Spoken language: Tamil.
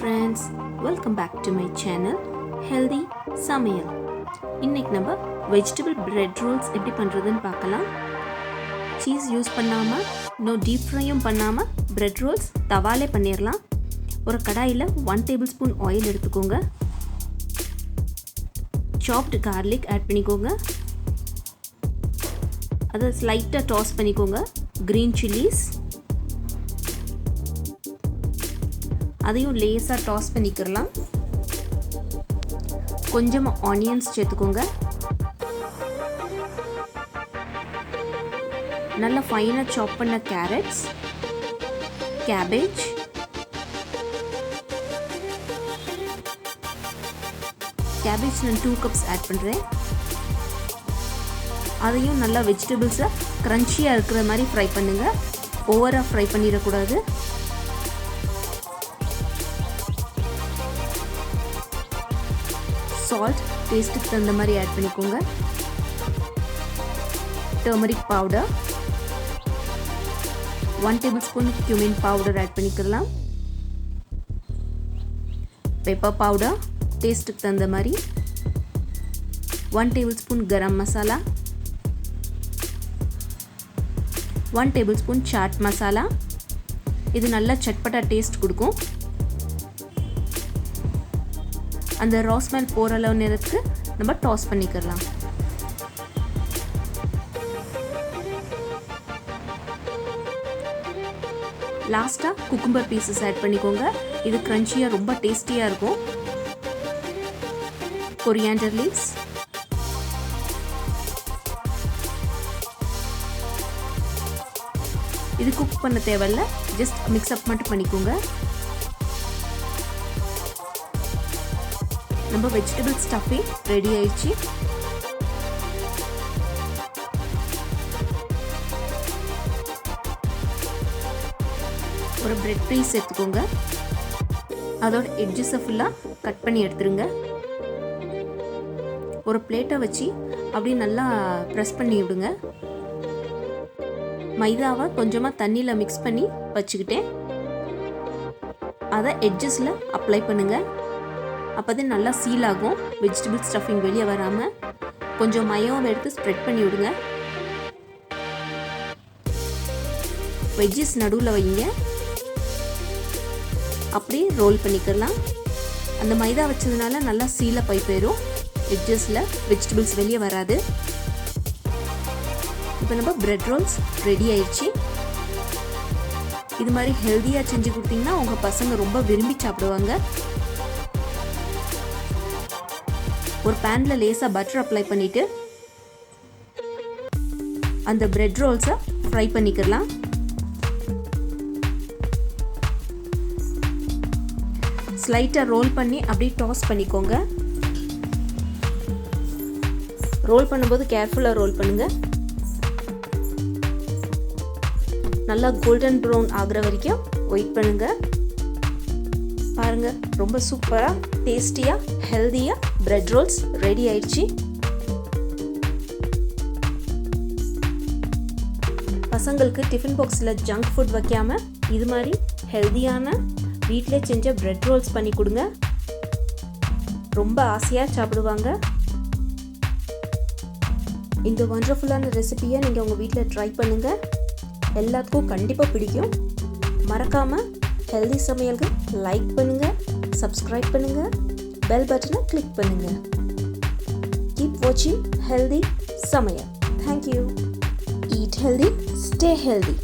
friends, welcome back to my channel Healthy samayal. இன்னைக்கு நம்ம vegetable bread rolls எப்படி பண்றதுன்னு பார்க்கலாம். சீஸ் யூஸ் பண்ணாம டீப் ஃப்ரையும் பண்ணாம bread rolls தவாலே பண்ணிரலாம். ஒரு கடாயில 1 tablespoon oil எடுத்துக்கோங்க. chopped garlic ஆட் பண்ணிக்கோங்க. அதை ஸ்லைட்டா டாஸ் பண்ணிக்கோங்க. green chilies அதையும் லேசா டாஸ் பண்ணிக்கலாம். கொஞ்சமா ஆனியன்ஸ் சேர்த்துக்கோங்க. நல்ல ஃபைனா சாப் பண்ண கேரட்ஸ், கேபேஜ், நான் 2 cups ஆட் பண்றேன். அதையும் நல்லா வெஜிடபிள்ஸை கிரன்ச்சியாக இருக்கிற மாதிரி ஃப்ரை பண்ணுங்க. ஓவராக ஃப்ரை பண்ணிடக்கூடாது. சால்ட் டேஸ்ட்டுக்கு தகுந்த மாதிரி ஆட் பண்ணிக்கோங்க. Turmeric powder 1 tablespoon cumin powder add பண்ணிக்கலாம். பெப்பர் பவுடர் டேஸ்ட்டுக்கு தகுந்த மாதிரி 1 tablespoon கரம் மசாலா, 1 tablespoon சாட் மசாலா. இது நல்லா சட்பட்டா டேஸ்ட் கொடுக்கும். அந்த ரா ஸ்மெல் போகிற அளவு நேரத்துக்கு நம்ம டாஸ் பண்ணிக்கலாம். லாஸ்ட்டாக குக்கும்பர் பீசஸ் ஆட் பண்ணிக்கோங்க. இது கிரன்ச்சியாக ரொம்ப டேஸ்டியாக இருக்கும். கொரியாண்டர் லீவ்ஸ், இது குக் பண்ண தேவையில்ல, ஜஸ்ட் மிக்ஸ் அப் மட்டும் பண்ணிக்கோங்க. நம்ம வெஜிடபிள் ஸ்டஃபிங் ரெடி ஆயிடுச்சு. ஒரு பிரெட் பீஸ் எடுத்துக்கோங்க. அதோட எட்ஜஸை ஃபுல்லாக கட் பண்ணி எடுத்துருங்க. ஒரு பிளேட்டை வச்சு அப்படியே நல்லா ப்ரெஸ் பண்ணி விடுங்க. மைதாவை கொஞ்சமாக தண்ணியில் மிக்ஸ் பண்ணி வச்சுக்கிட்டேன். அதை எட்ஜஸில் அப்ளை பண்ணுங்கள். அப்போதான் நல்லா சீல் ஆகும். வெஜிடபிள் ஸ்டஃபிங் வெளியே வராமல் கொஞ்சம் மயம் எடுத்து ஸ்ப்ரெட் பண்ணி விடுங்க. வெஜ்ஜஸ் நடுவில் வைங்க. அப்படியே ரோல் பண்ணிக்கலாம். அந்த மைதா வச்சதுனால நல்லா சீலாக போய் போயிடும். எட்ஜஸில் வெஜிடபிள்ஸ் வெளியே வராது. இப்போ நம்ம பிரெட் ரோல்ஸ் ரெடி ஆயிடுச்சு. இது மாதிரி ஹெல்த்தியாக செஞ்சு கொடுத்தீங்கன்னா உங்கள் பசங்க ரொம்ப விரும்பி சாப்பிடுவாங்க. ஒரு பேன்ல லேசா பட்டர் அப்ளை பண்ணிட்டு அந்த பிரெட் ரோல்ஸை ஃப்ரை பண்ணிக்கலாம். ஸ்லைட்டா ரோல் பண்ணி அப்படியே டாஸ் பண்ணிக்கோங்க. ரோல் பண்ணும்போது கேர்ஃபுல்லா ரோல் பண்ணுங்க. நல்லா கோல்டன் ப்ரௌன் ஆகுற வரைக்கும் வெயிட் பண்ணுங்க. பாருங்க, ரொம்ப சூப்பரா டேஸ்டியா ஹெல்தியா பிரெட் ரோல்ஸ் ரெடி ஆயிடுச்சு. பசங்களுக்கு டிஃபன் பாக்ஸில் ஜங்க் ஃபுட் வைக்காம இது மாதிரி ஹெல்தியான வீட்டிலே செஞ்ச பிரெட் ரோல்ஸ் பண்ணி கொடுங்க. ரொம்ப ஆசையாக சாப்பிடுவாங்க. இந்த வண்டர்ஃபுல்லான ரெசிபியை நீங்கள் உங்கள் வீட்டில் ட்ரை பண்ணுங்கள். எல்லாத்துக்கும் கண்டிப்பாக பிடிக்கும். மறக்காமல் ஹெல்தி சமையலுக்கு லைக் பண்ணுங்கள், சப்ஸ்கிரைப் பண்ணுங்கள், பெல் பட்டனை கிளிக் பண்ணுங்கள். Keep watching Healthy Samayal. Thank you. Eat healthy, stay healthy.